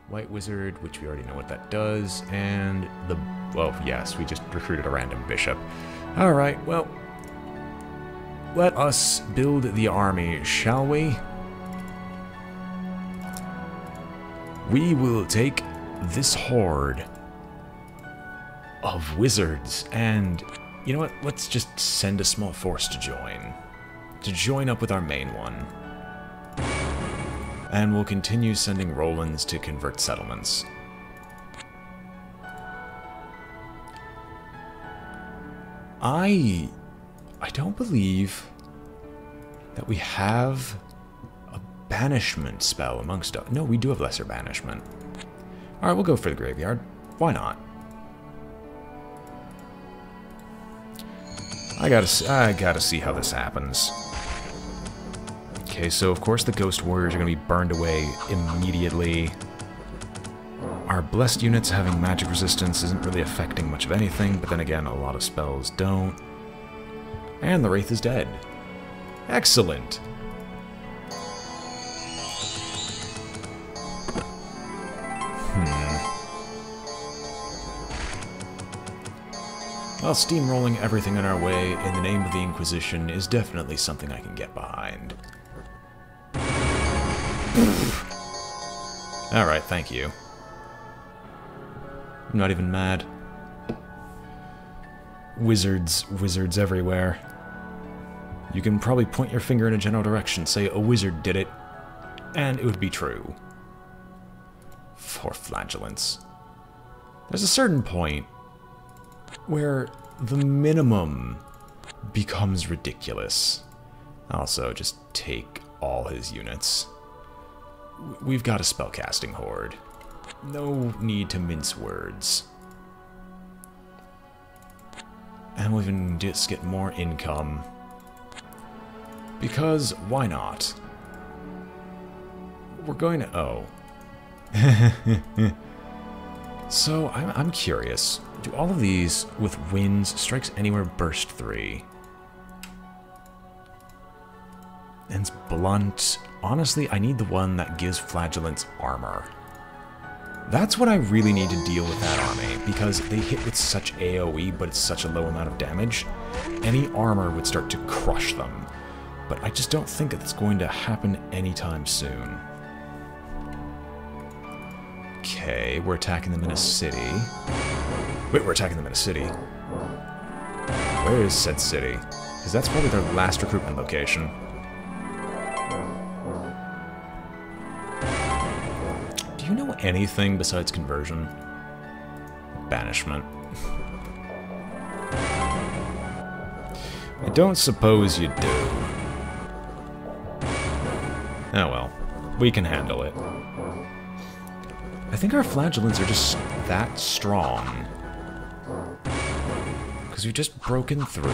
White Wizard, which we already know what that does, and the... well, yes, we just recruited a random bishop. Alright, well, let us build the army, shall we? We will take this horde of wizards, and you know what? Let's just send a small force to join up with our main one. And we'll continue sending Rolands to convert settlements. I don't believe that we have a banishment spell amongst us. No, we do have lesser banishment. Alright, we'll go for the graveyard. Why not? I gotta see how this happens. Okay, so of course the Ghost Warriors are going to be burned away immediately. Our Blessed units having magic resistance isn't really affecting much of anything, but then again, a lot of spells don't. And the Wraith is dead. Excellent! Well, steamrolling everything in our way in the name of the Inquisition is definitely something I can get behind. Alright, thank you. I'm not even mad. Wizards everywhere. You can probably point your finger in a general direction, say a wizard did it, and it would be true. For flagellants. There's a certain point where the minimum becomes ridiculous. Also, just take all his units. We've got a spellcasting horde. No need to mince words. And we'll even just get more income. Because why not? We're going to... oh. So, I'm curious. Do all of these, with winds, strikes anywhere burst 3? And it's blunt. Honestly, I need the one that gives flagellants armor. That's what I really need to deal with that army, because they hit with such AoE, but it's such a low amount of damage. Any armor would start to crush them. But I just don't think it's going to happen anytime soon. Okay, we're attacking them in a city. Wait, we're attacking them in a city. Where is said city? Because that's probably their last recruitment location. Do you know anything besides conversion? Banishment. I don't suppose you do. Oh well, we can handle it. I think our flagellants are just that strong. Because we've just broken through.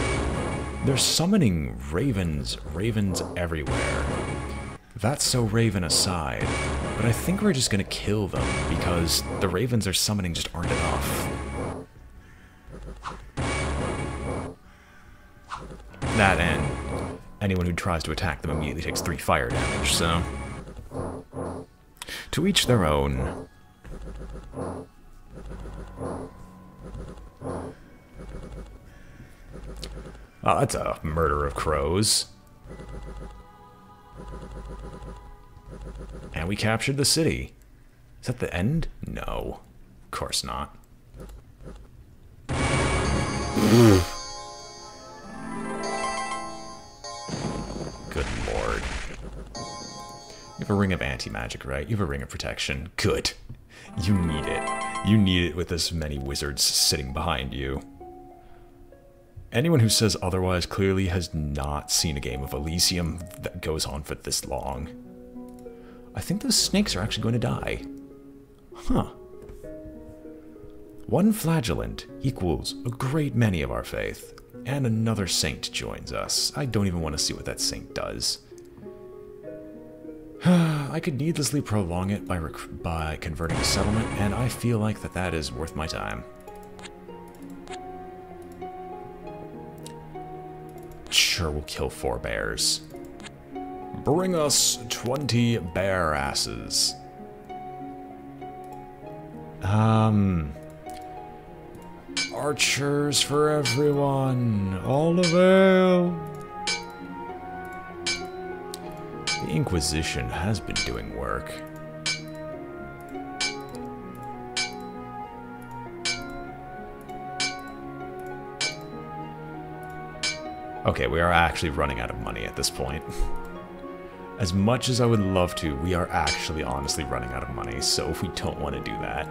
They're summoning ravens everywhere. That's so Raven aside, but I think we're just gonna kill them because the ravens they're summoning just aren't enough. That and anyone who tries to attack them immediately takes 3 fire damage, so... to each their own. Oh, that's a murder of crows. And we captured the city. Is that the end? No. Of course not. Good lord. You have a ring of anti-magic, right? You have a ring of protection. Good. You need it. You need it with this many wizards sitting behind you. Anyone who says otherwise clearly has not seen a game of Elysium that goes on for this long. I think those snakes are actually going to die. Huh. 1 flagellant equals a great many of our faith. And another saint joins us. I don't even want to see what that saint does. I could needlessly prolong it by converting a settlement, and I feel like that is worth my time. Sure, we'll kill 4 bears. Bring us 20 bear asses. Archers for everyone! All avail! The Inquisition has been doing work. Okay, we are actually running out of money at this point. As much as I would love to, we are actually honestly running out of money, so if we don't want to do that.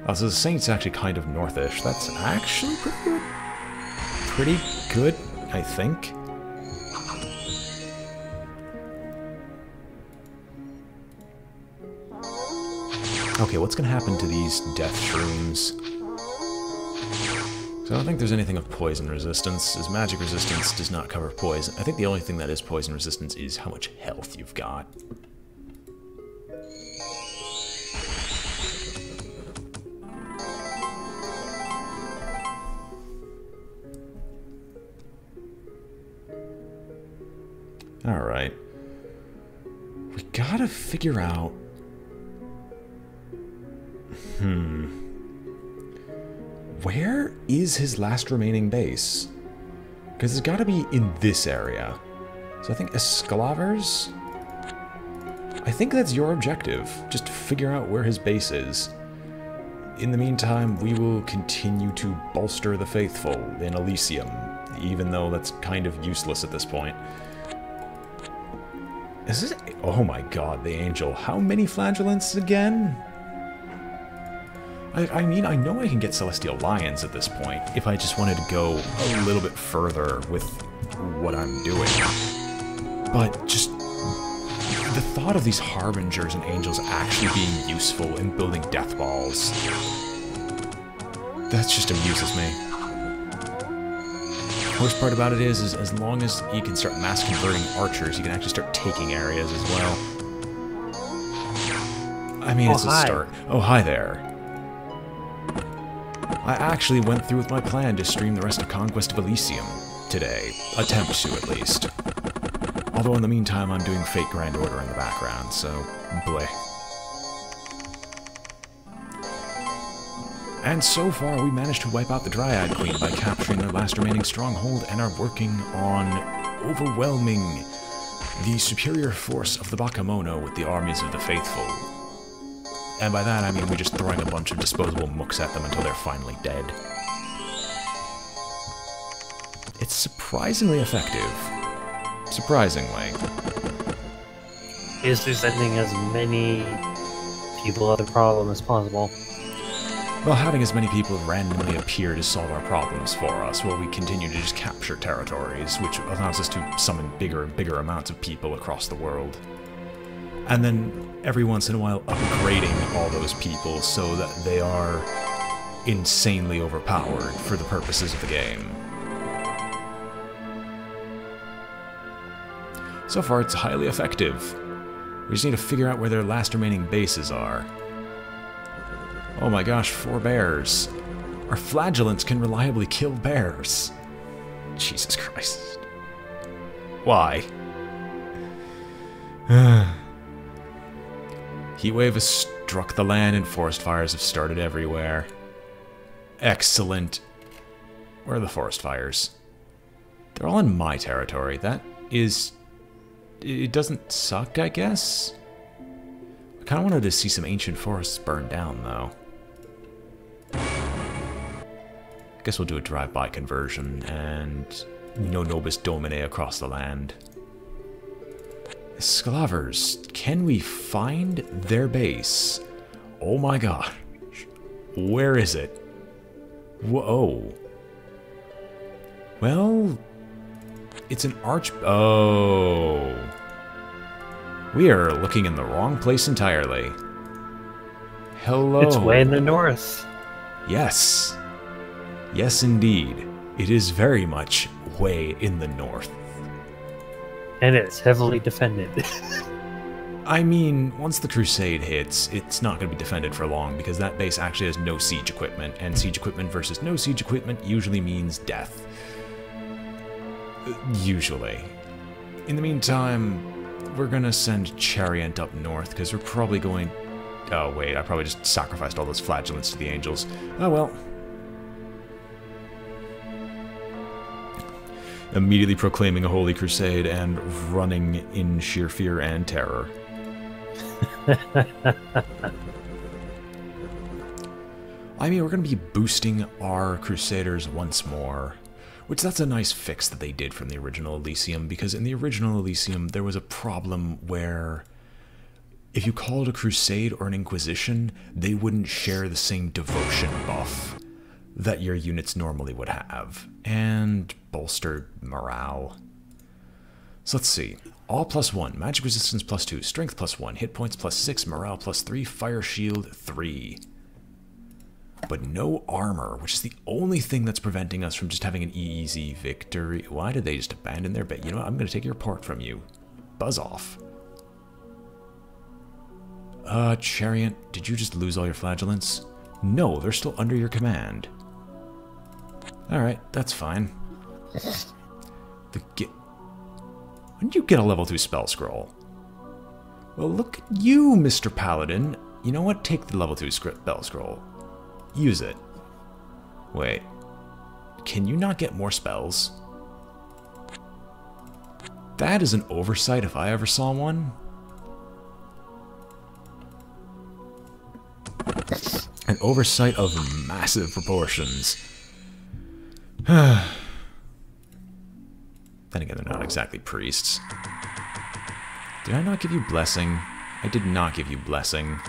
Oh, so the Saint's actually kind of northish. That's actually pretty good. Pretty good, I think. Okay, what's going to happen to these death shrooms? So I don't think there's anything of poison resistance, as magic resistance does not cover poison. I think the only thing that is poison resistance is how much health you've got. Alright. We gotta figure out... Where is his last remaining base? Because it's got to be in this area. So I think Esclavers? I think that's your objective. Just figure out where his base is. In the meantime, we will continue to bolster the faithful in Elysium, even though that's kind of useless at this point. Is this... Oh my god, the angel. How many flagellants again? I mean, I know I can get Celestial Lions at this point, if I just wanted to go a little bit further with what I'm doing. But just the thought of these Harbingers and Angels actually being useful in building death balls, that just amuses me. The worst part about it is as long as you can start mass converting archers, you can actually start taking areas as well. I mean, it's a start. Oh, hi there. I actually went through with my plan to stream the rest of Conquest of Elysium today. Attempt to, at least. Although in the meantime, I'm doing Fate Grand Order in the background, so... bleh. And so far, we managed to wipe out the Dryad Queen by capturing their last remaining stronghold and are working on overwhelming the superior force of the Bakemono with the armies of the faithful. And by that, I mean we're just throwing a bunch of disposable mooks at them until they're finally dead. It's surprisingly effective. Surprisingly. Is there sending as many people at the problem as possible? Well, having as many people randomly appear to solve our problems for us while we continue to just capture territories, which allows us to summon bigger and bigger amounts of people across the world. And then, every once in a while, upgrading all those people so that they are insanely overpowered for the purposes of the game. So far, it's highly effective. We just need to figure out where their last remaining bases are. Oh my gosh, 4 bears. Our flagellants can reliably kill bears. Jesus Christ. Why? Heatwave has struck the land and forest fires have started everywhere. Excellent. Where are the forest fires? They're all in my territory. That is... It doesn't suck, I guess? I kind of wanted to see some ancient forests burn down, though. I guess we'll do a drive-by conversion and no nobis domine across the land. Esclavers, can we find their base? Oh my gosh. Where is it? Whoa. Well, it's an arch... Oh. We are looking in the wrong place entirely. Hello. It's way in the north. Yes. Yes, indeed. It is very much way in the north. And it's heavily defended. I mean, once the Crusade hits, it's not going to be defended for long, because that base actually has no siege equipment, and siege equipment versus no siege equipment usually means death. Usually. In the meantime, we're going to send Chariot up north, because we're probably going... Oh, wait, I probably just sacrificed all those flagellants to the angels. Oh, well. Immediately proclaiming a holy crusade and running in sheer fear and terror. I mean, we're going to be boosting our Crusaders once more. Which, that's a nice fix that they did from the original Elysium, because in the original Elysium, there was a problem where if you called a Crusade or an Inquisition, they wouldn't share the same devotion buff that your units normally would have, and bolstered morale. So let's see. All +1, magic resistance +2, strength +1, hit points +6, morale +3, fire shield 3. But no armor, which is the only thing that's preventing us from just having an easy victory. Why did they just abandon their base? You know what? I'm going to take your port from you. Buzz off. Chariot, did you just lose all your flagellants? No, they're still under your command. Alright, that's fine. When did you get a level 2 spell scroll? Well, look at you, Mr. Paladin. You know what? Take the level 2 spell scroll. Use it. Wait. Can you not get more spells? That is an oversight if I ever saw one. An oversight of massive proportions. Then again, they're not exactly priests. Did I not give you blessing? I did not give you blessing.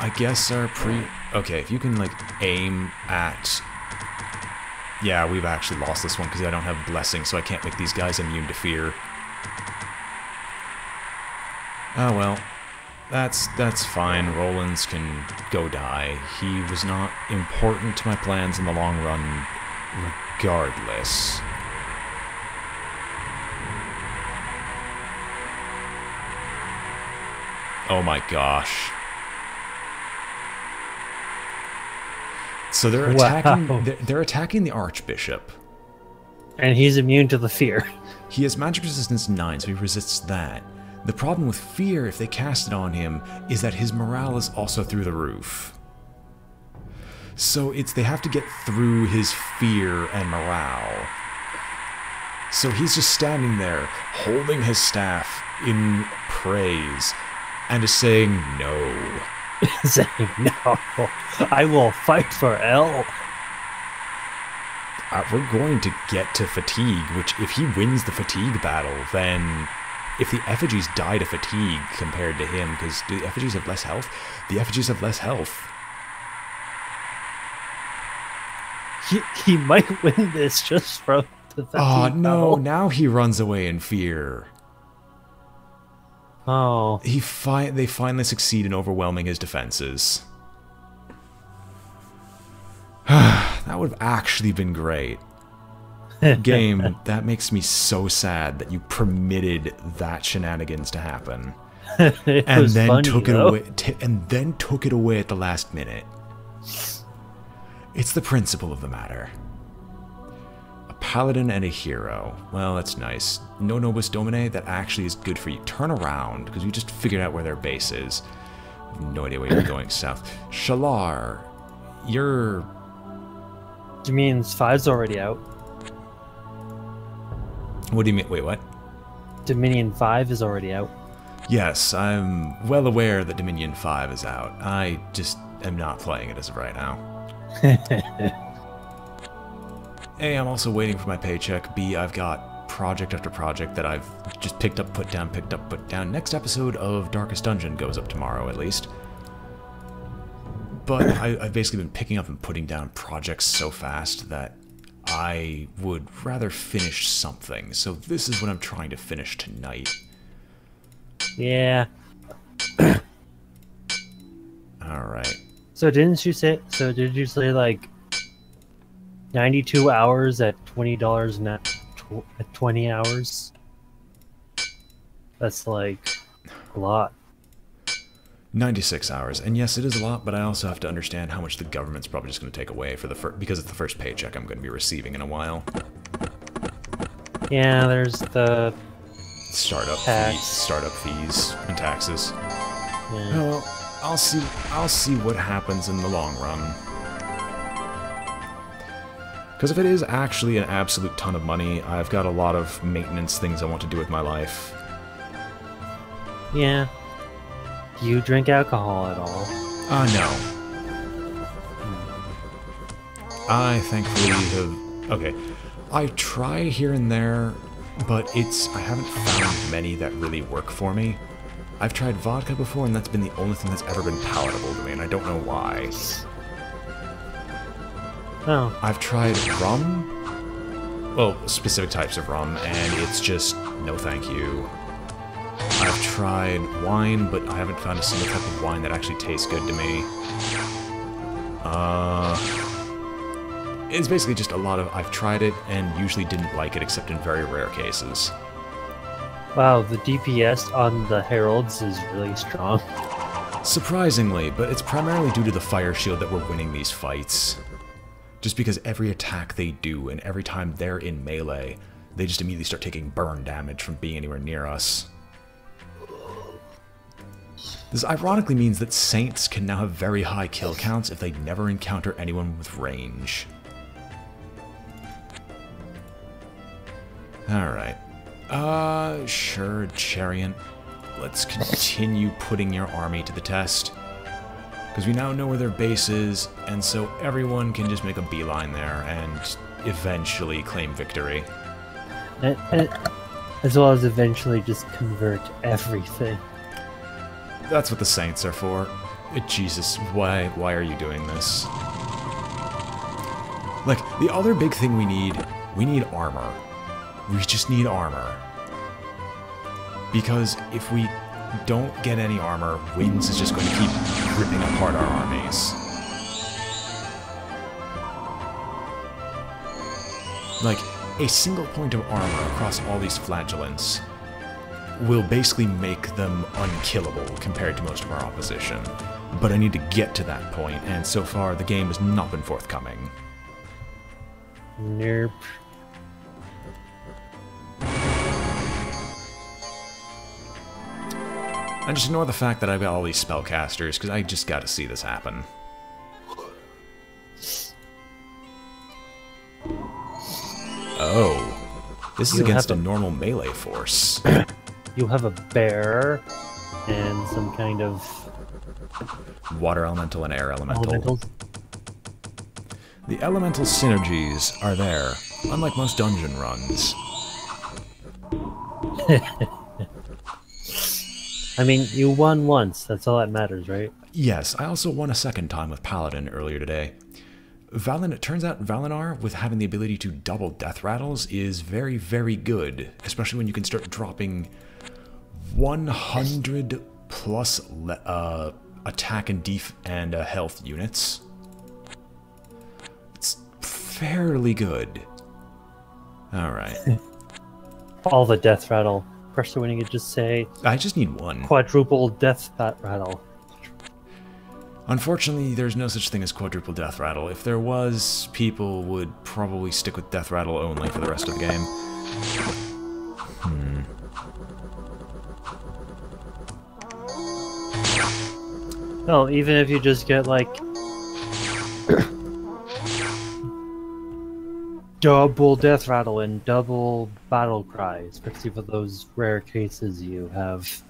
I guess our okay, if you can, like, aim at... Yeah, we've actually lost this one because I don't have blessing, so I can't make these guys immune to fear. Oh, well. That's fine. Rollins can go die. He was not important to my plans in the long run, regardless. Oh my gosh. So they're attacking. Wow. They're attacking the Archbishop, and he's immune to the fear. He has magic resistance 9, so he resists that. The problem with fear, if they cast it on him, is that his morale is also through the roof. So they have to get through his fear and morale. So he's just standing there, holding his staff in praise, and is saying no. Saying no, I will fight for L. We're going to get to fatigue, which if he wins the fatigue battle, then if the effigies die to fatigue compared to him, because do the effigies have less health? The effigies have less health. He might win this just from the fatigue no, battle. Now he runs away in fear. Oh. They finally succeed in overwhelming his defenses. That would have actually been great. Game, that makes me so sad that you permitted that shenanigans to happen. And then took it away at the last minute. It's the principle of the matter. A paladin and a hero. Well, that's nice. No Nobis Domine, that actually is good for you. Turn around, because you just figured out where their base is. I have no idea where you're going south. Shalar, you're... Dominion's 5's already out. What do you mean? Wait, what? Dominion 5 is already out. Yes, I'm well aware that Dominion 5 is out. I just am not playing it as of right now. A, I'm also waiting for my paycheck. B, I've got project after project that I've just picked up, put down, picked up, put down. Next episode of Darkest Dungeon goes up tomorrow, at least. But I've basically been picking up and putting down projects so fast that I would rather finish something. So this is what I'm trying to finish tonight. Yeah. Alright. So did you say like 92 hours at $20 net at 20 hours? That's like a lot. 96 hours. And yes, it is a lot, but I also have to understand how much the government's probably just going to take away for because it's the first paycheck I'm going to be receiving in a while. Yeah, there's the startup fees and taxes. Yeah. Well, I'll see what happens in the long run. Because if it is actually an absolute ton of money, I've got a lot of maintenance things I want to do with my life. Yeah. Do you drink alcohol at all? No. I thankfully have... Okay. I try here and there, but I haven't found many that really work for me. I've tried vodka before, and that's been the only thing that's ever been palatable to me, and I don't know why. Oh. I've tried rum, well, specific types of rum, and it's just no thank you. I've tried wine, but I haven't found a single type of wine that actually tastes good to me. It's basically just a lot of I've tried it and usually didn't like it except in very rare cases. Wow, the DPS on the Heralds is really strong. Surprisingly, but it's primarily due to the fire shield that we're winning these fights. Just because every attack they do, and every time they're in melee, they just immediately start taking burn damage from being anywhere near us. This ironically means that Saints can now have very high kill counts if they never encounter anyone with range. Alright. Sure, Chariot. Let's continue putting your army to the test. Because we now know where their base is, and so everyone can just make a beeline there and eventually claim victory. As well as eventually just convert everything. That's what the Saints are for. Jesus, why are you doing this? Like, the other big thing we need armor. We just need armor. Because if we don't get any armor, Winds is just going to keep ripping apart our armies. Like, a single point of armor across all these flagellants will basically make them unkillable compared to most of our opposition. But I need to get to that point, and so far the game has not been forthcoming. Nope. And just ignore the fact that I've got all these spellcasters, because I just gotta see this happen. Oh. This is against a normal melee force. You have a bear and some kind of Water elemental and air elemental. elementals. The elemental synergies are there, unlike most dungeon runs. I mean, you won once. That's all that matters, right? Yes, I also won a second time with Paladin earlier today. It turns out Valinar, with having the ability to double death rattles, is very, very good, especially when you can start dropping 100 plus attack and health units. It's fairly good. Alright. All the death rattle. Pressure when you could just say I just need one. quadruple death rattle. Unfortunately, there's no such thing as quadruple death rattle. If there was, people would probably stick with death rattle only for the rest of the game. Well, even if you just get like double death rattle and double battle cry, especially for those rare cases you have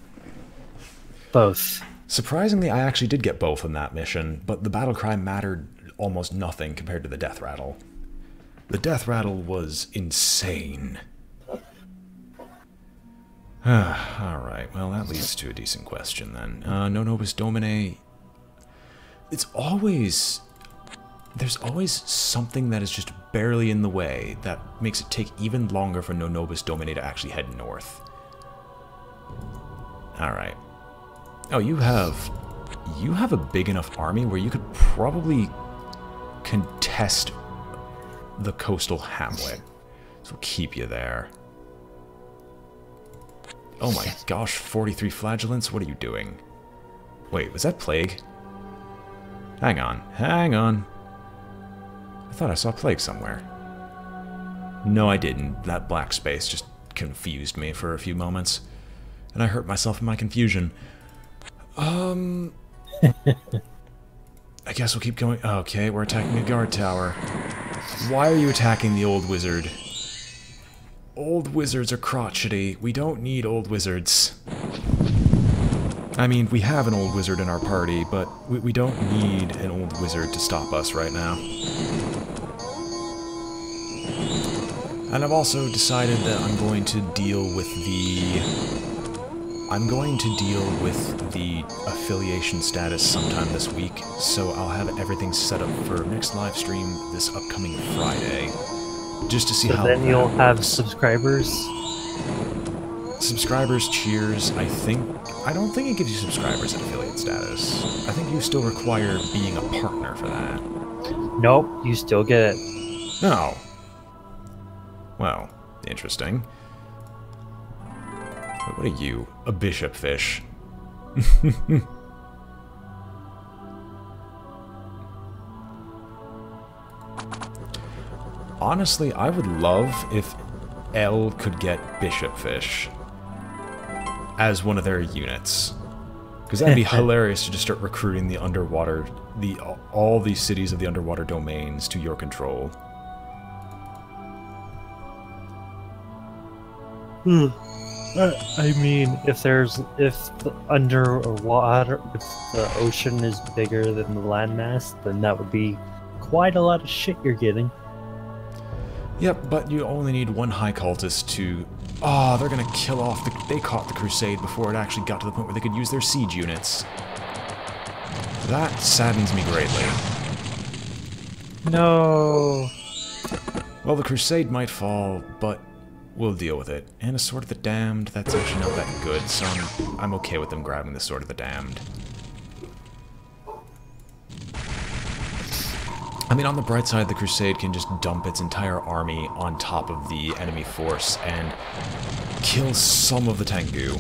both. Surprisingly, I actually did get both in that mission, but the battle cry mattered almost nothing compared to the death rattle. The death rattle was insane. Alright, well that leads to a decent question then. No Nobis Domine... There's always something that is just barely in the way that makes it take even longer for No Nobis Domine to actually head north. Alright. Oh, you have a big enough army where you could probably contest the coastal hamlet. So we'll keep you there. Oh my gosh, 43 flagellants? What are you doing? Wait, was that plague? Hang on. I thought I saw plague somewhere. No, I didn't. That black space just confused me for a few moments. And I hurt myself in my confusion. I guess we'll keep going. Okay, we're attacking a guard tower. Why are you attacking the old wizard? Old wizards are crotchety. We don't need old wizards. I mean, we have an old wizard in our party, but we don't need an old wizard to stop us right now. And I've also decided that I'm going to deal with the affiliation status sometime this week, so I'll have everything set up for next live stream this upcoming Friday, just to see how. Then you'll have subscribers. Subscribers, cheers. I don't think it gives you subscribers at affiliate status. I think you still require being a partner for that. Nope, you still get it. No. Well, interesting. What are you? A bishop fish. Honestly, I would love if L could get bishop fish as one of their units. Because that'd be hilarious to just start recruiting the underwater, all these cities of the underwater domains to your control. I mean, if the underwater, if the ocean is bigger than the landmass, then that would be quite a lot of shit you're getting. Yep, but you only need one high cultist to... Oh, they're gonna kill off they caught the Crusade before it actually got to the point where they could use their siege units. That saddens me greatly. No. Well, the Crusade might fall, but we'll deal with it. And a Sword of the Damned, that's actually not that good, so I'm okay with them grabbing the Sword of the Damned. I mean, on the bright side, the Crusade can just dump its entire army on top of the enemy force and kill some of the Tengu.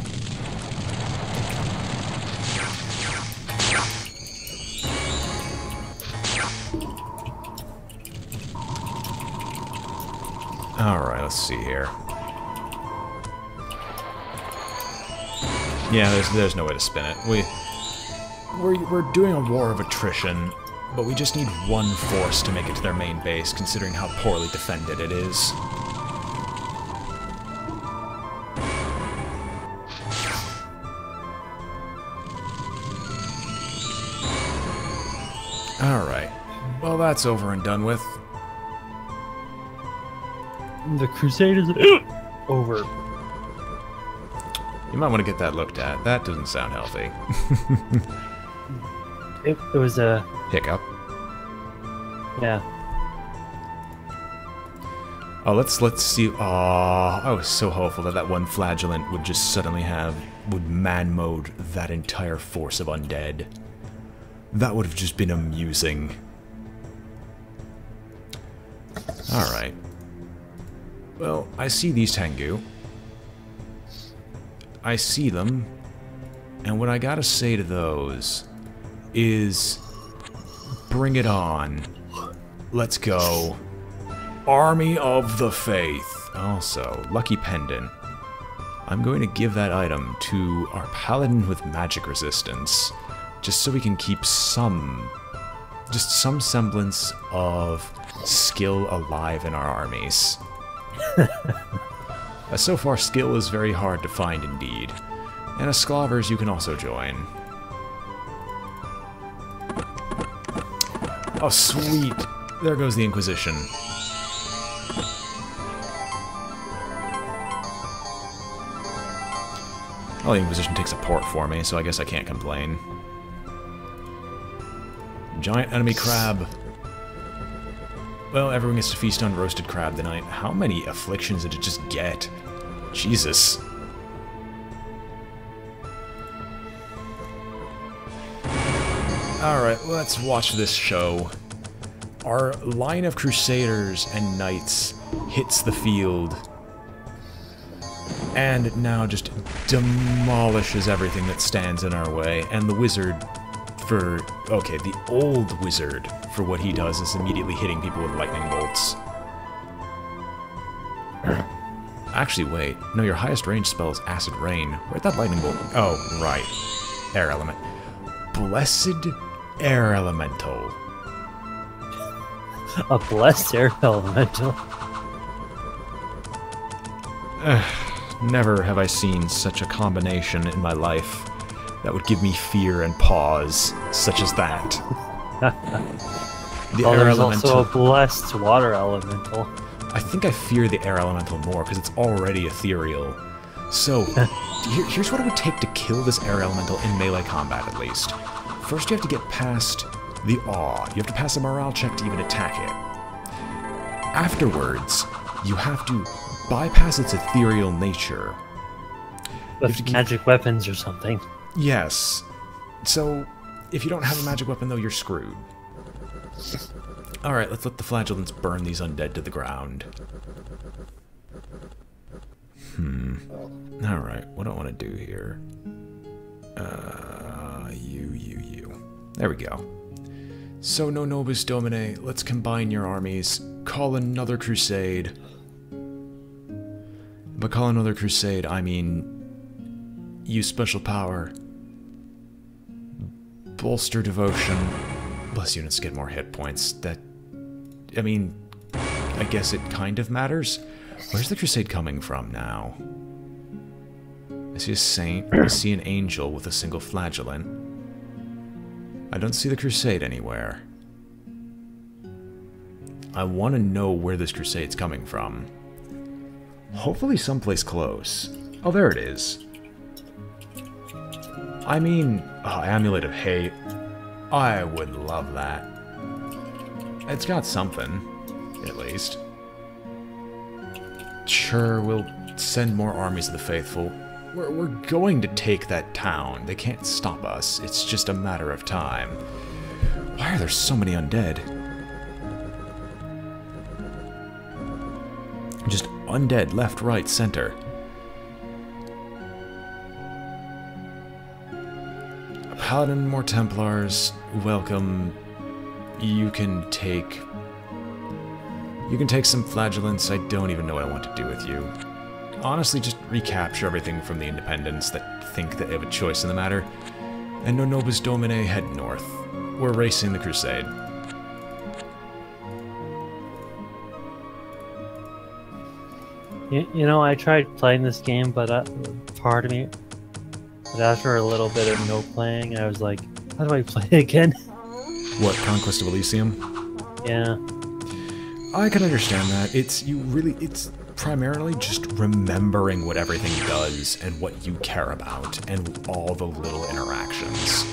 Alright, let's see here. Yeah, there's no way to spin it. We're doing a war of attrition, but we just need one force to make it to their main base, considering how poorly defended it is. Alright. Well, that's over and done with. The Crusade is over. You might want to get that looked at. That doesn't sound healthy. It was a... Hiccup. Yeah. Oh, let's see. Aw, I was so hopeful that one flagellant would just suddenly would man mode that entire force of undead. That would have just been amusing. Alright. Well, I see these Tengu. I see them. And what I gotta say to those is... Bring it on. Let's go. Army of the Faith. Also, Lucky Pendant. I'm going to give that item to our Paladin with magic resistance, just so we can keep some semblance of skill alive in our armies. So far, skill is very hard to find indeed. And as Sklavers, you can also join. Oh, sweet! There goes the Inquisition. Well, the Inquisition takes a port for me, so I guess I can't complain. Giant enemy crab. Well, everyone gets to feast on roasted crab tonight. How many afflictions did it just get? Jesus. Alright, let's watch this show. Our line of Crusaders and Knights hits the field and now just demolishes everything that stands in our way. And the wizard the old wizard, for what he does is immediately hitting people with lightning bolts. Actually, wait. No, your highest range spell is Acid Rain. Where'd that lightning bolt? Oh, right. Air element. Blessed Air Elemental. A blessed air elemental. Never have I seen such a combination in my life that would give me fear and pause, such as that. The air there's elemental. also a blessed water elemental. I think I fear the air elemental more because it's already ethereal. So, here's what it would take to kill this air elemental in melee combat, at least. First, you have to get past the awe. You have to pass a morale check to even attack it. Afterwards, you have to bypass its ethereal nature. With magic weapons or something. Yes. So, if you don't have a magic weapon, though, you're screwed. Alright, let's let the flagellants burn these undead to the ground. Alright, what do I want to do here? You. There we go. So, no nobis domine, let's combine your armies. Call another crusade. By call another crusade, I mean use special power. Bolster devotion. Less units get more hit points. That, I mean, I guess it kind of matters. Where's the crusade coming from now? I see a saint. I see an angel with a single flagellant. I don't see the crusade anywhere. I want to know where this crusade's coming from. Hopefully someplace close. Oh, there it is. I mean, Amulet of Hate. I would love that. It's got something, at least. Sure, we'll send more armies of the faithful. We're going to take that town. They can't stop us. It's just a matter of time. Why are there so many undead? Just undead, left, right, center. Paladin, more Templars, welcome. You can take some flagellants. I don't even know what I want to do with you. Honestly, just recapture everything from the Independents that think that they have a choice in the matter. And no nobis domine, head north. We're racing the crusade. You know, I tried playing this game, but part of me, but after a little bit of no playing, I was like, how do I play it again? What, Conquest of Elysium? Yeah. I can understand that. It's primarily just remembering what everything does and what you care about and all the little interactions.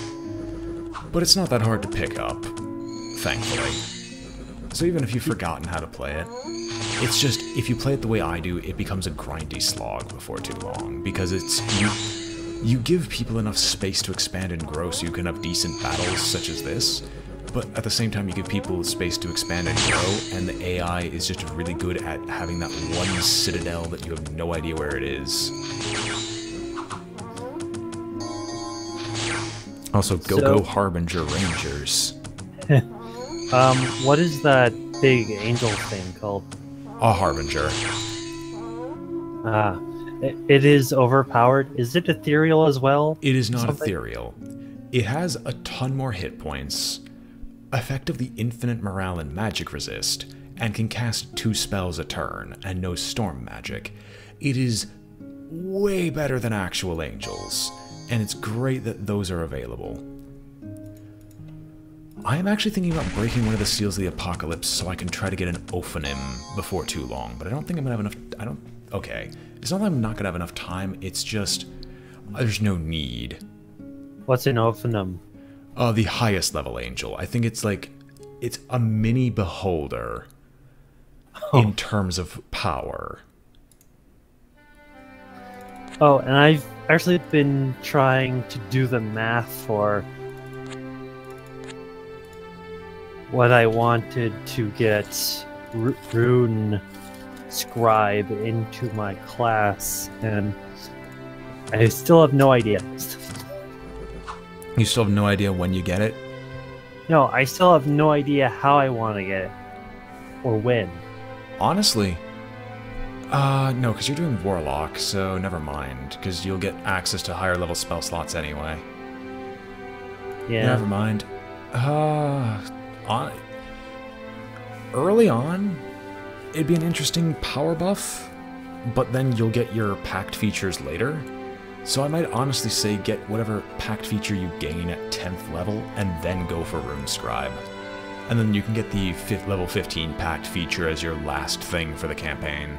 But it's not that hard to pick up, thankfully. So even if you've forgotten how to play it, it's just, if you play it the way I do, it becomes a grindy slog before too long, because it's, you give people enough space to expand and grow so you can have decent battles such as this, but at the same time you give people space to expand and grow, and the AI is just really good at having that one citadel that you have no idea where it is. Also, go Harbinger Rangers. What is that big angel thing called? A Harbinger. Ah, it is overpowered. Is it ethereal as well? It is not ethereal. It has a ton more hit points, effectively infinite morale and magic resist, and can cast 2 spells a turn, and no storm magic. It is way better than actual angels, and it's great that those are available. I am actually thinking about breaking one of the Seals of the Apocalypse so I can try to get an Ophanim before too long, but I don't think I'm gonna have enough. Okay. It's not that I'm not gonna have enough time, it's just there's no need. What's an Ophanim? The highest level angel. I think it's like, it's a mini beholder in terms of power. Oh, and I've actually been trying to do the math for what I wanted to get Rune Scribe into my class, and I still have no idea. You still have no idea when you get it? No, I still have no idea how I want to get it. Or when. Honestly, No, because you're doing Warlock, so never mind, because you'll get access to higher level spell slots anyway. Yeah. Never mind. Early on, it'd be an interesting power buff, but then you'll get your packed features later. So I might honestly say get whatever packed feature you gain at 10th level, and then go for Rune Scribe. And then you can get the level 15 packed feature as your last thing for the campaign.